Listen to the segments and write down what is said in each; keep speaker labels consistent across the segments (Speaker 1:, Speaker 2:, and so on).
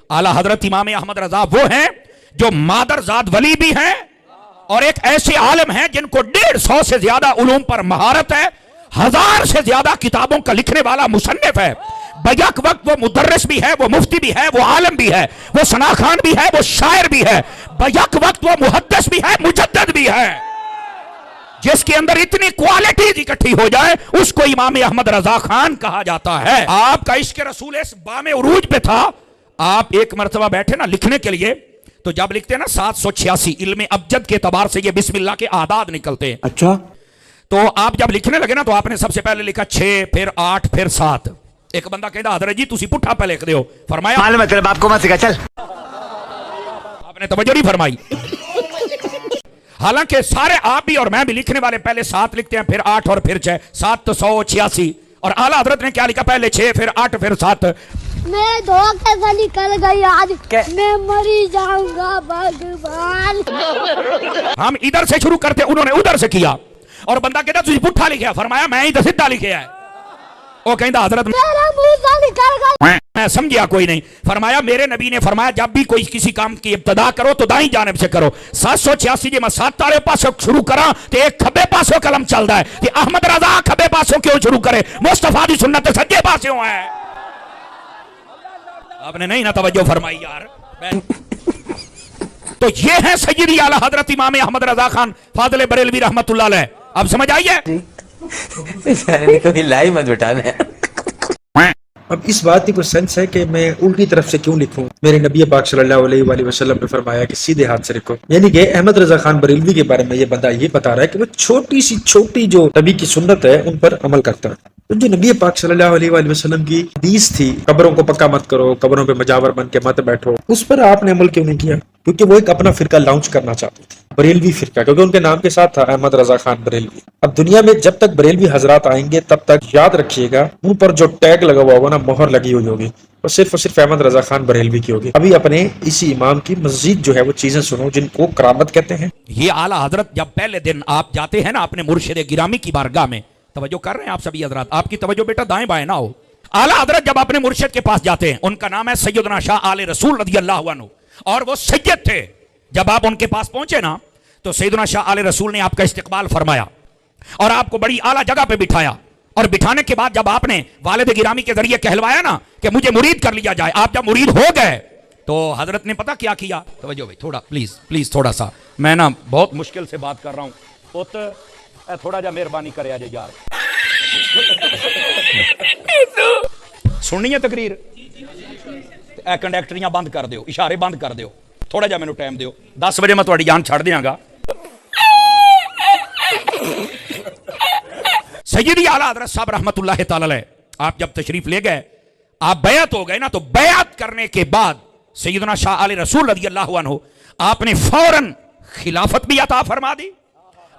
Speaker 1: आला हजरत इमाम अहमद रजा वो हैं जो मादरजाद वली भी हैं और एक ऐसे आलम हैं जिनको 150 से ज्यादा उलूम पर महारत है, 1000 से ज्यादा किताबों का लिखने वाला मुसन्निफ है। बैक वक्त वो मुदर्रिस भी है, वो मुफ्ती भी है, वो आलम भी है, वो सनाखान भी है, वो शायर भी है। बैक वक्त वो मुहद्दिस भी है, मुजद्दिद भी है। जिसके अंदर इतनी क्वालिटीज इकट्ठी हो जाए उसको इमाम अहमद रजा खान कहा जाता है। आपका इश्क रसूल इस बामे उरूज पे था। आप एक मर्तबा बैठे ना लिखने के लिए, तो जब लिखते ना 786 इल्म अबजद के एतबार से ये बिस्मिल्लाह के आदाद निकलते हैं।
Speaker 2: अच्छा,
Speaker 1: तो आप जब लिखने लगे ना तो आपने सबसे पहले लिखा 6 फिर 8 फिर 7। एक बंदा कहता हजरत जी तुसी पुट्ठा पे लिख दे हो। फरमाया
Speaker 2: मालूम है तेरे बाप को मत सिखा, चल।
Speaker 1: आपने तवज्जो नहीं फरमाई। हालांकि सारे आप भी और मैं भी लिखने वाले पहले 7 लिखते हैं फिर 8 और फिर 6, 7 तो 186। और आला हजरत ने क्या लिखा, पहले 6 फिर 8 फिर 7।
Speaker 3: मैं धोखे से निकल गई आज, मैं मरी जाऊंगा भगवान।
Speaker 1: हम इधर से शुरू करते, उन्होंने उधर से किया। और बंदा कहता तुझे पुट्ठा लिखे, फरमाया मैं इधर सीधा लिखे है। वो कहता हजरत
Speaker 3: मेरा मुंह से निकल गई।
Speaker 1: मैं समझिया कोई नहीं। फरमाया मेरे नबी ने फरमाया जब भी कोई किसी काम की इब्तदा करो तो दाई जानिब से करो। 786 जे मैं 7 तारे पासों शुरू करा तो एक खब्बे पासों कलम चलता है कि अहमद रजा खब्बे पासों क्यों शुरू करे, मुस्तफा दी सुन्नत सज्जे पासों है। आपने नहीं ना तवज्जो फरमाई यार। तो ये है सय्यदी आला हजरत इमाम अहमद रजा खान फाजिल बरेलवी रहमतुल्लाह अलैह। अब समझ आइए,
Speaker 2: कभी लाई मत बिठाना।
Speaker 4: अब इस बात की कोई सेंस है कि मैं उल्टी तरफ से क्यों लिखूं? मेरे नबी पाक सल्लल्लाहु अलैहि वसल्लम ने फरमाया कि सीधे हाथ से लिखो। यानी कि अहमद रजा खान बरेलवी के बारे में ये बंदा ये बता रहा है कि वो छोटी जो नबी की सुन्नत है उन पर अमल करता है। तो जो नबी पाक सल्लल्लाहु अलैहि वसल्लम की हदीस थी, कब्रों को पक्का मत करो, कब्रों पे मजावर बन के मत बैठो, उस पर आपने अमल क्यों नहीं किया? क्योंकि वो एक अपना फिरका लॉन्च करना चाहते थे, बरेलवी फिरका, क्योंकि उनके नाम के साथ था अहमद रजा खान बरेलवी। अब दुनिया में जब तक बरेलवी हजरात आएंगे तब तक याद रखिएगा उन पर जो टैग लगा हुआ होगा ना, मोहर लगी हुई होगी, और सिर्फ अहमद रजा खान बरेलवी की होगी। अभी अपने इसी इमाम की मस्जिद जो है वो चीजें सुनो जिनको करामत कहते हैं।
Speaker 1: ये आला हजरत जब पहले दिन आप जाते हैं ना अपने मुर्शिद गिरामी की बारगाह में, तवज्जो कर रहे हैं आप सभी हजरात, आपकी तवज्जो बेटा दाएं बाएं ना हो। आला हजरत जब अपने मुर्शिद के पास जाते हैं, उनका नाम है सैयदना शाह आले रसूल रज़ियल्लाहु अन्हु, और वो सैयद थे। जब आप उनके पास पहुंचे ना तो सैयदना शाह आले रसूल ने आपका इस्तकबाल फरमाया और आपको बड़ी आला जगह पे बिठाया। और बिठाने के बाद जब आपने वालिद गिरामी के जरिए कहलवाया ना कि मुझे मुरीद कर लिया जाए, आप जब मुरीद हो गए तो हजरत ने पता क्या किया? तवज्जो भाई, थोड़ा प्लीज थोड़ा सा, मैं ना बहुत मुश्किल से बात कर रहा हूं, थोड़ा जा मेहरबानी करे आज यार। सुनिए तकरीर, कंडक्टरियां बंद कर दो, इशारे बंद कर दो, थोड़ा जा मैनू टाइम दो, 10 बजे मैं तुहाडी जान छड़ दियांगा। सय्यदी आला हज़रत साहब रहमतुल्लाह तआला अलैह, आप जब तशरीफ ले गए, आप बैत हो गए ना, तो बैत करने के बाद सैयदना शाह आले रसूल रज़ियल्लाहु अन्हु आपने फौरन खिलाफत भी अता फरमा दी,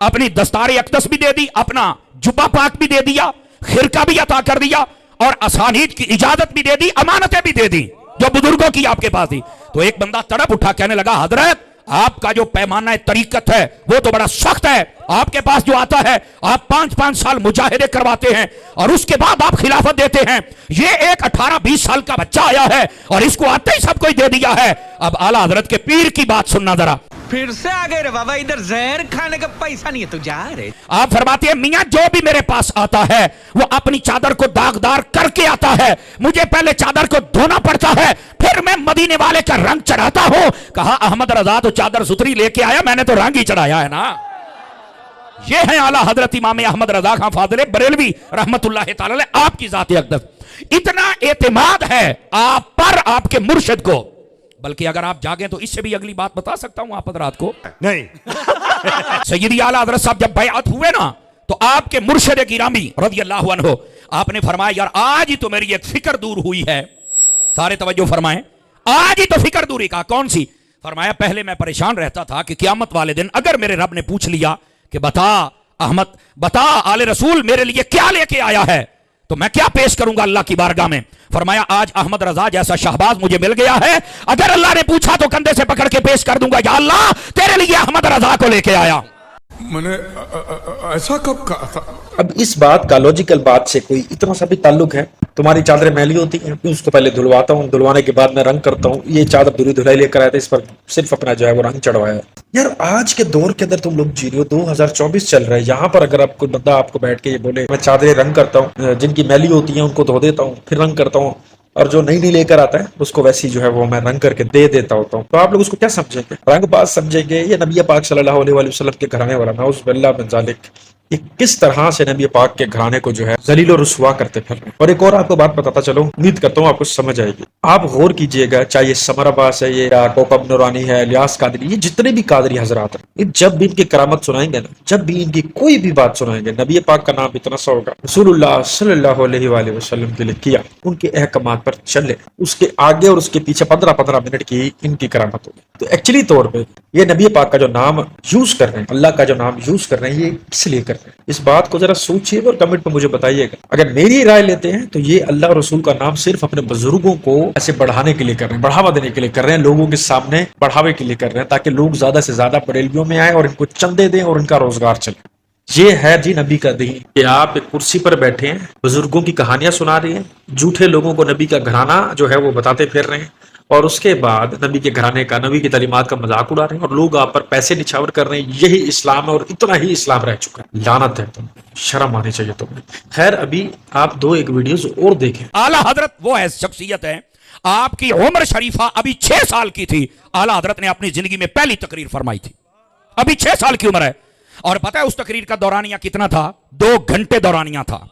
Speaker 1: अपनी दस्तार अक़दस भी दे दी, अपना जुब्बा पाक भी दे दिया, खिरका भी अता कर दिया, और असानीद की इजाजत भी दे दी, अमानतें भी दे दी जो बुजुर्गों की आपके पास थी। तो एक बंदा तड़प उठा, कहने लगा हजरत आपका जो पैमाना तरीकत है वो तो बड़ा सख्त है, आपके पास जो आता है आप 5-5 साल मुजाहिदे करवाते हैं और उसके बाद आप खिलाफत देते हैं। ये एक 18-20 साल का बच्चा आया है और इसको आते ही सब कुछ दे दिया है। अब आला हजरत के पीर की बात सुनना जरा।
Speaker 5: फिर से आ गए रे बाबा, इधर जहर खाने का पैसा नहीं है तो जा रहे।
Speaker 1: आप फरमाते हैं मियां जो भी मेरे पास आता है वो अपनी चादर को दागदार करके आता है, मुझे पहले चादर को धोना पड़ता है, फिर मैं मदीने वाले का रंग चढ़ाता हूं। कहा अहमद रजा तो चादर सुथरी लेके आया, मैंने तो रंग ही चढ़ाया है ना। ये है आला हजरत इमाम अहमद रजा खान फाजिल बरेलवी रहमतुल्लाह तआला अलैह, आपकी ज़ात अक़दस। इतना एतमाद है आप पर, आपके मुर्शिद को, बल्कि अगर आप जागे तो इससे भी अगली बात बता सकता हूं आप हजरात को। नहीं सय्यदी आला हजरत साहब जब बैअत हुए ना तो आपके मुर्शिद गिरामी रज़ियल्लाहु अन्हु आपने फरमाया यार आज ही तो मेरी एक फिक्र दूर हुई है। सारे तवज्जो फरमाएं, आज ही तो फिक्र दूरी का कौन सी? फरमाया पहले मैं परेशान रहता था कि क़यामत वाले दिन अगर मेरे रब ने पूछ लिया कि बता अहमद, बता आले रसूल मेरे लिए क्या लेके आया है, तो मैं क्या पेश करूंगा अल्लाह की बारगाह में। फरमाया आज अहमद रजा जैसा शहबाज मुझे मिल गया है, अगर अल्लाह ने पूछा तो कंधे से पकड़ के पेश कर दूंगा, या अल्लाह तेरे लिए अहमद रजा को लेके आया।
Speaker 6: मैंने ऐसा कब कहा था?
Speaker 4: अब इस बात का लॉजिकल बात से कोई इतना सा भी ताल्लुक है? तुम्हारी चादरें मैली होती हैं, मैं उसको पहले धुलवाता हूँ, धुलवाने के बाद मैं रंग करता हूँ। ये चादर धुली धुलाई लेकर आए थे, इस पर सिर्फ अपना जो है वो रंग चढ़वाया। यार आज के दौर के अंदर तुम लोग जी रहे हो, 2024 चल रहा है। यहाँ पर अगर आपको बंदा आपको बैठ के ये बोले मैं चादरें रंग करता हूँ, जिनकी मैली होती है उनको धो देता हूँ, फिर रंग करता हूँ, और जो नई लेकर आता है उसको वैसी जो है वो मैं रंग करके दे देता होता हूँ, तो आप लोग उसको क्या समझेंगे? रंगबाज समझेंगे? ये नबी पाक सल्लल्लाहु अलैहि वसल्लम के घराने वाला नाउज़ बिल्लाह मिन ज़ालिक, ये किस तरह से नबी पाक के घराने को जो है जलील और रुस्वा करते फिर रहे हैं। और एक और आपको बात बताता चलो, उम्मीद करता हूँ आपको समझ आएगी। आप गौर कीजिएगा, चाहे ये समर अब्बास है, ये कोकब नूरानी है, इलियास कादरी, ये जितने भी कादरी हजरात हैं, ये जब भी इनकी करामत सुनाएंगे ना, जब भी इनकी कोई भी बात सुनाएंगे, नबी पाक का नाम इतना सा होगा, रसूलुल्लाह सल्लल्लाहु अलैहि वसल्लम के लिए किया, उनके अहकामात पर चले, उसके आगे और उसके पीछे 15-15 मिनट की इनकी करामत होगी। तो एक्चुअली तौर पे ये नबी पाक का जो नाम यूज कर रहे हैं, अल्लाह का जो नाम यूज कर रहे हैं, ये किस लिए कर रहे हैं? इस बात को जरा सोचिए और कमेंट में मुझे बताइएगा। अगर मेरी राय लेते हैं तो ये अल्लाह और रसूल का नाम सिर्फ अपने बुजुर्गों को ऐसे बढ़ाने के लिए कर रहे हैं, बढ़ावा देने के लिए कर रहे हैं, लोगों के सामने बढ़ावे के लिए कर रहे हैं, ताकि लोग ज्यादा से ज्यादा बरेलवियों में आए और इनको चंदे दें और इनका रोजगार चले। ये है जी नबी का दीन कि आप एक कुर्सी पर बैठे हैं, बुजुर्गों की कहानियां सुना रही हैं, झूठे लोगों को नबी का घराना जो है वो बताते फिर रहे हैं, और उसके बाद नबी के घराने का, नबी की तालीमात का मजाक उड़ा रहे हैं, और लोग आप पर पैसे निछावर कर रहे हैं। यही इस्लाम है और इतना ही इस्लाम रह चुका है। लानत है, तुम शर्म आनी चाहिए तुम्हें। खैर अभी आप दो एक वीडियोस और देखें।
Speaker 1: आला हजरत वो है शख्सियत है, आपकी उम्र शरीफा अभी 6 साल की थी, आला हजरत ने अपनी जिंदगी में पहली तकरीर फरमाई थी, अभी 6 साल की उम्र है। और पता है उस तकरीर का दौरानिया कितना था? 2 घंटे दौरानिया था।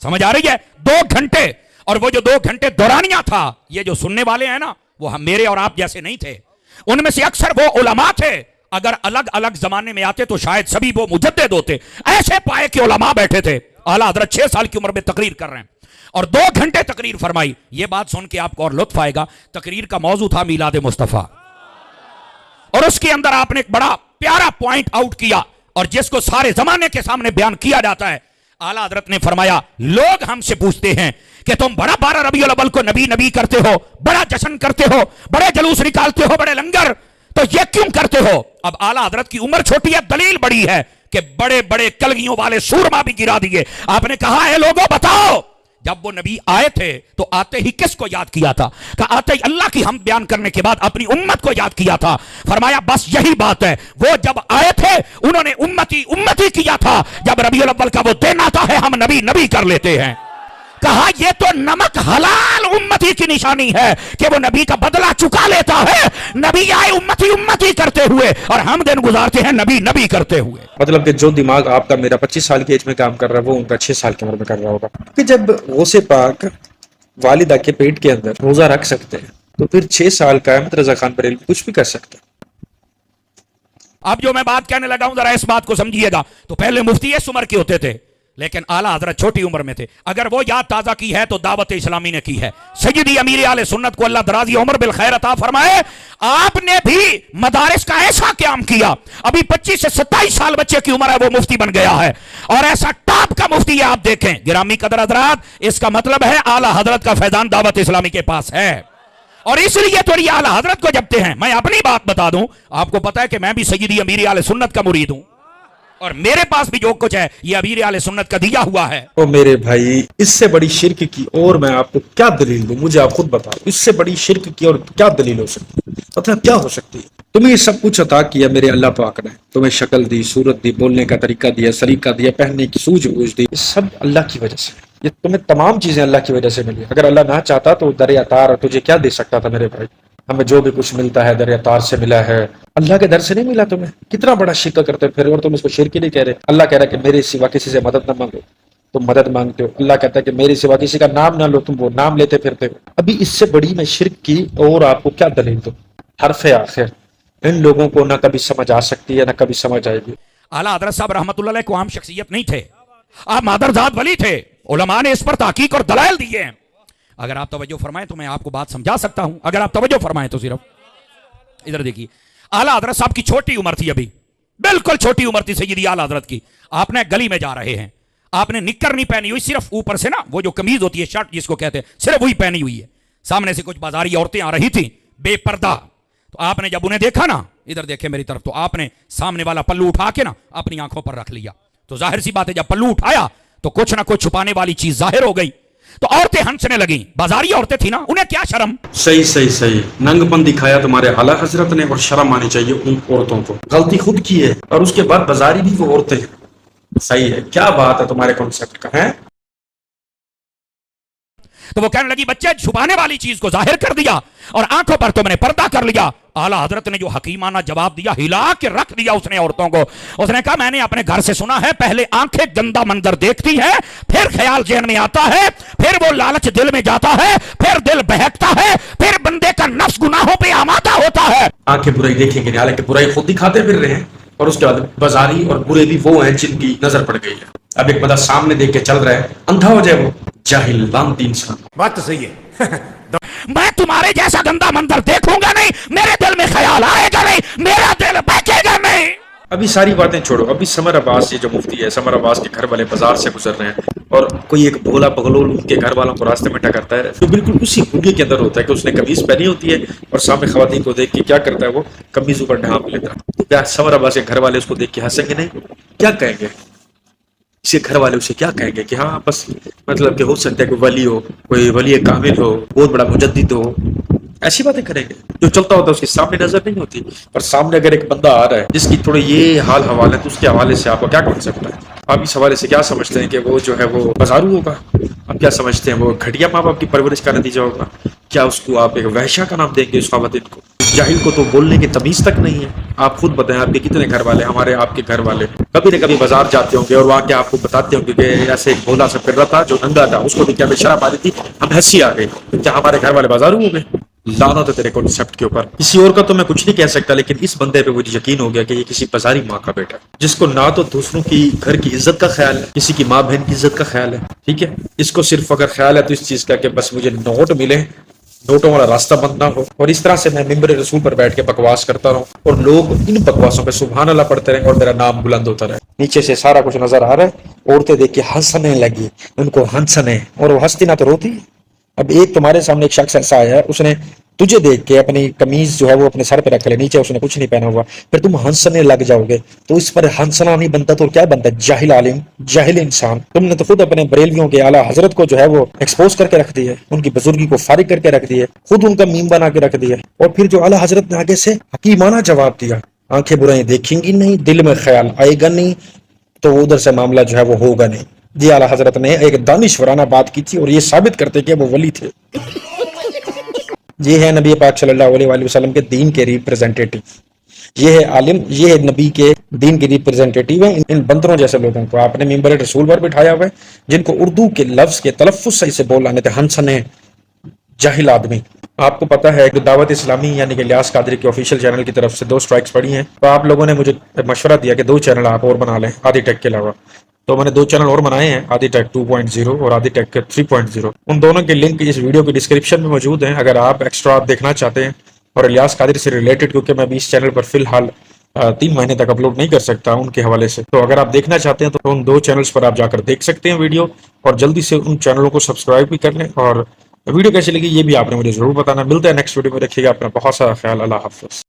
Speaker 1: समझ आ रही है? 2 घंटे। और वो जो 2 घंटे दौरानिया था, ये जो सुनने वाले हैं ना, वो हम मेरे और आप जैसे नहीं थे, उनमें से अक्सर वो उलमा थे। अगर अलग अलग जमाने में आते तो शायद सभी वो मुजद्दिद होते। ऐसे पाए कि उलमा बैठे थे। आला हजरत 6 साल की उम्र में तकरीर कर रहे हैं और 2 घंटे तकरीर फरमाई। ये बात सुन के आपको और लुत्फ आएगा। तकरीर का मौजू था मीलाद मुस्तफा, और उसके अंदर आपने एक बड़ा प्यारा पॉइंट आउट किया, और जिसको सारे जमाने के सामने बयान किया जाता है। आला हजरत ने फरमाया, लोग हमसे पूछते हैं कि तुम बड़ा 12 रबीउल अव्वल को नबी नबी करते हो, बड़ा जश्न करते हो, बड़े जुलूस निकालते हो, बड़े लंगर, तो ये क्यों करते हो? अब आला हजरत की उम्र छोटी है, दलील बड़ी है कि बड़े बड़े कलगियों वाले सूरमा भी गिरा दिए। आपने कहा है लोगों बताओ, जब वो नबी आए थे तो आते ही किसको याद किया था? कहा आते ही अल्लाह की हम बयान करने के बाद अपनी उम्मत को याद किया था। फरमाया बस यही बात है, वो जब आए थे उन्होंने उम्मती उम्मती किया था, जब रबीउल अव्वल का वो दिन आता है हम नबी नबी कर लेते हैं। कहा ये तो नमक हलाल उम्मती की निशानी है कि वो नबी का बदला चुका लेता है। नबी आए उम्मती उम्मती करते हुए, और हम दिन गुजारते हैं नबी नबी करते हुए।
Speaker 4: मतलब कि जो दिमाग आपका मेरा 25 साल की एज में काम कर रहा है, वो उनका 6 साल की उम्र में कर रहा होगा। कि जब गौसे पाक वालिदा के पेट के अंदर रोजा रख सकते हैं, तो फिर 6 साल का अहमद रजा खान बरेलवी कुछ भी कर सकते हैं।
Speaker 1: अब जो मैं बात कहने लगा हूं, जरा इस बात को समझिएगा। तो पहले मुफ्ती इस उम्र के होते थे, लेकिन आला हजरत छोटी उम्र में थे। अगर वो याद ताजा की है तो दावत इस्लामी ने की है। सय्यदी अमीर आले सुन्नत को अल्लाह दराजी उम्र बिल खैर अता फरमाए। आपने भी मदारिस का ऐसा काम किया, अभी 25 से 27 साल बच्चे की उम्र है, वो मुफ्ती बन गया है, और ऐसा टॉप का मुफ्ती है। आप देखें गिरामी कदर हजरात, इसका मतलब है आला हजरत का फैजान दावत इस्लामी के पास है। और इसलिए तो ये आला हजरत को जपते हैं। मैं अपनी बात बता दूं, आपको पता है कि मैं भी सय्यदी अमीर आले सुन्नत का मुरीद हूं, और मेरे पास भी जो कुछ है ये अमीर आले सुन्नत का दिया हुआ है।
Speaker 4: ओ मेरे भाई, इससे बड़ी शिरक की और मैं आपको क्या दलील दूं? मुझे आप खुद बताओ, इससे बड़ी शिरक की और क्या दलील हो सकती है? पता क्या हो सकती है? तुम्हें ये सब कुछ अता किया मेरे अल्लाह पाक ने, तुम्हें शक्ल दी, सूरत दी, बोलने का तरीका दिया, सलीका दिया, पहनने की सूझबूझ दी, ये सब अल्लाह की वजह से। ये तुम्हें तमाम चीजें अल्लाह की वजह से मिली। अगर अल्लाह ना चाहता तो दर अतार तुझे क्या दे सकता था मेरे भाई? हमें जो भी कुछ मिलता है दर अतार से मिला है, अल्लाह के दर से नहीं मिला तुम्हें। कितना बड़ा शिरक करते फिर, और तुम इसको शिरक नहीं कह रहे। अल्लाह कह रहा है कि मेरे सिवा किसी से मदद न मांगो, तुम मदद मांगते हो। अल्लाह कहता है कि मेरे सिवा किसी का नाम ना लो, तुम वो नाम लेते फिरते हो। अभी इससे बड़ी मैं शिरक की और आपको क्या दलील दूं? हरफ आखिर इन लोगों को ना कभी समझ आ सकती है ना कभी समझ आएगी।
Speaker 1: आला हजरत साहब रहमतुल्लाह अलैह को आम शख्सियत नहीं थे, आप मादरजात वली थे। उलमा ने इस पर ताकीक और दलाइल दिए हैं। अगर आप तवज्जो फरमाएं तो मैं आपको बात समझा सकता हूं। अगर आप तवज्जो फरमाएं तो सिर्फ इधर देखिए, आला हजरत साहब की छोटी उम्र थी, अभी बिल्कुल छोटी उम्र थी सय्यदी आला हजरत की। आपने गली में जा रहे हैं, आपने निक्कर नहीं पहनी हुई, सिर्फ ऊपर से ना वो जो कमीज होती है, शर्ट जिसको कहते हैं, सिर्फ वही पहनी हुई है। सामने से कुछ बाजारी औरतें आ रही थी बेपर्दा, तो आपने जब उन्हें देखा ना ادھر دیکھیں میری طرف, تو آپ نے سامنے والا پلو اٹھا کے نا اپنی آنکھوں پر رکھ لیا, تو ظاہر سی بات ہے جب پلو اٹھایا تو کچھ نہ کچھ چھپانے والی چیز ظاہر ہو گئی. تو عورتیں ہنسنے لگیں, بازاری عورتیں تھیں نا, انہیں کیا شرم.
Speaker 4: صحیح ننگ پن دکھایا تمہارے اعلیٰ حضرت نے, اور شرم آنی چاہیے ان عورتوں کو. غلطی خود کی ہے, اور اس کے بعد بازاری بھی وہ عورتیں ہیں. صحیح ہے, کیا بات ہے تمہارے کانسیپٹ کا ہے.
Speaker 1: تو وہ کہنے لگی بچے چھپانے والی چیز کو ظاہر کر دیا اور آنکھوں پر تم نے پردہ کر لیا. اعلیٰ حضرت نے جو حکیمانہ جواب دیا, ہلا کے رکھ دیا اس نے عورتوں کو. اس نے کہا میں نے اپنے گھر سے سنا ہے, پہلے آنکھیں گندا منظر دیکھتی ہے, پھر خیال ذہن میں آتا ہے, پھر وہ لالچ دل میں جاتا ہے, پھر دل بہکتا ہے, پھر بندے کا نفس گناہوں پہ آمادہ ہوتا ہے.
Speaker 4: آنکھیں برائی دیکھیں گے, حالانکہ برائی خود دکھاتے پھر رہے ہیں, اور اس کے بعد بازاری اور برے بھی وہ ہیں جن کی نظر پڑ گئی ہے. اب ایک بندہ سامنے دیکھ کے چل رہا ہے, اندھا ہو جائے وہ, جاہل لعنتی انسان.
Speaker 6: बात तो सही है.
Speaker 1: میں تمہارے جیسا گندا منظر دیکھوں گا نہیں, میرے دل میں خیال آئے گا نہیں, میرا دل بہکے گا نہیں.
Speaker 4: ابھی ساری باتیں چھوڑو, ابھی سمر عباس یہ جو مفتی ہے, سمر عباس کے گھر والے بازار سے گزر رہے ہیں, اور کوئی ایک بھولا پگلول ان کے گھر والوں کو راستے میں ٹکرتا ہے. تو بالکل اسی بھوگے کے اندر ہوتا ہے کہ اس نے قمیض پہنی ہوتی ہے, اور سامنے خواتین کو دیکھ کے کیا کرتا ہے, وہ قمیض اوپر ڈھانپ لیتا ہے. تو کیا سمر عباس کے گھر والے اس کو دیکھ کے ہنسیں گے نہیں؟ کیا کہیں گے اس کے گھر والے, اسے کیا کہیں گے کہ ہاں بس مطلب کہ ہو سکتا ہے کوئی ولی ہو, کوئی ولی کامل ہو, بہت بڑا مجدد ہو, ایسی باتیں کریں گے. جو چلتا ہوتا ہے اس کے سامنے نظر نہیں ہوتی. پر سامنے اگر ایک بندہ آ رہا ہے جس کی تھوڑے یہ حال حوال ہے, تو اس کے حوالے سے آپ کو کیا کر سکتا ہے. آپ اس حوالے سے کیا سمجھتے ہیں کہ وہ جو ہے وہ بازارو ہوگا؟ آپ کیا سمجھتے ہیں وہ گھٹیا ماں باپ کی پرورش کا نتیجہ ہوگا؟ کیا اس کو آپ ایک وحشہ کا نام دیں گے اس خواتین کو؟ جاہل کو تو بولنے کی تمیز تک نہیں ہے. آپ خود بتائیں, آپ کے کتنے گھر والے, ہمارے آپ کے گھر والے کبھی نہ کبھی بازار جاتے ہوں گے, اور وہاں کے آپ کو بتاتے ہوں گے کہ ایسے ایک بھولا سا پھر رہا تھا جو ننگا تھا, اس کو دیکھ کے ہمیں شرم آ رہی تھی, ہم ہنسی آ گئی. کیا ہمارے گھر والے بازارو ہو گئے؟ لعنت ہے تیرے کانسیپٹ کے اوپر. کسی اور کا تو میں کچھ نہیں کہہ سکتا, لیکن اس بندے پہ مجھے یقین ہو گیا کہ یہ کسی بازاری ماں کا بیٹا ہے, جس کو نہ تو دوسروں کی گھر کی عزت کا خیال ہے, کسی کی ماں بہن کی عزت کا خیال ہے. ٹھیک ہے, اس کو صرف اگر خیال ہے تو اس چیز کا کہ بس مجھے نوٹ ملے, نوٹوں والا راستہ بند نہ ہو, اور اس طرح سے میں ممبر رسول پر بیٹھ کے بکواس کرتا رہوں, اور لوگ ان بکواسوں پہ سبحان اللہ پڑھتے رہیں, اور میرا نام بلند ہوتا رہے. نیچے سے سارا کچھ نظر آ رہا ہے, عورتیں دیکھ کے ہنسنے لگی, ان کو ہنسنے, اور وہ ہنستی نہ تو روتی. اب ایک تمہارے سامنے ایک شخص ایسا آیا ہے, اس نے تجھے دیکھ کے اپنی قمیض جو ہے وہ اپنے سر پہ رکھ لے, نیچے اس نے کچھ نہیں پہنا ہوا, پھر تم ہنسنے لگ جاؤ گے, تو اس پر ہنسنا نہیں بنتا تو کیا بنتا ہے؟ جاہل عالم, جاہل انسان. تم نے تو خود اپنے بریلویوں کے اعلیٰ حضرت کو جو ہے وہ ایکسپوز کر کے رکھ دی ہے, ان کی بزرگی کو فارغ کر کے رکھ دی ہے, خود ان کا میم بنا کے رکھ دیا, اور پھر جو اعلیٰ حضرت نے آگے سے حکیمانہ جواب دیا, آنکھیں برائیں دیکھیں گی نہیں, دل میں خیال آئے گا نہیں, تو ادھر سے معاملہ جو ہے وہ ہوگا نہیں. جی اعلیٰ حضرت نے ایک دانشورانہ بات کی تھی, اور یہ ثابت کرتے کہ وہ ولی تھے. یہ ہے نبی پاک صلی اللہ علیہ وآلہ وسلم کے دین کے ریپرزینٹیٹو, یہ ہے عالم, یہ ہے نبی کے دین کے ریپرزینٹیٹو ہیں. ان بندروں جیسے لوگوں کو آپ نے ممبر رسول پر بٹھایا ہوا ہے, جن کو اردو کے لفظ کے تلفظ صحیح سے بول آنے تھے, ہنسنے, جاہل آدمی. آپ کو پتا ہے کہ دعوت اسلامی یعنی کہ الیاس قادری کے آفیشیل چینل کی طرف سے 2 اسٹرائکس پڑی ہیں, تو آپ لوگوں نے مجھے مشورہ دیا کہ 2 چینل آپ اور بنا لیں آدھی ٹیک کے علاوہ. تو میں نے 2 چینل اور بنائے ہیں, آدھی ٹیک 2.0 اور آدھی ٹیک 3.0. ان دونوں کے لنک اس ویڈیو کی ڈسکرپشن میں موجود ہیں, اگر آپ ایکسٹرا دیکھنا چاہتے ہیں. اور الیاس قادری سے ریلیٹڈ, کیونکہ میں بھی اس چینل پر فی الحال 3 مہینے تک اپلوڈ نہیں کر سکتا ان کے حوالے سے, تو اگر آپ دیکھنا چاہتے ہیں تو ان 2 چینلز پر آپ جا کر دیکھ سکتے ہیں ویڈیو, اور جلدی سے ان چینلوں کو سبسکرائب بھی کر لیں. اور ویڈیو کیسی لگی یہ بھی آپ نے مجھے ضرور بتانا. ملتا ہے نیکسٹ ویڈیو میں, رکھیے گا اپنا بہت سارا خیال. اللہ حافظ.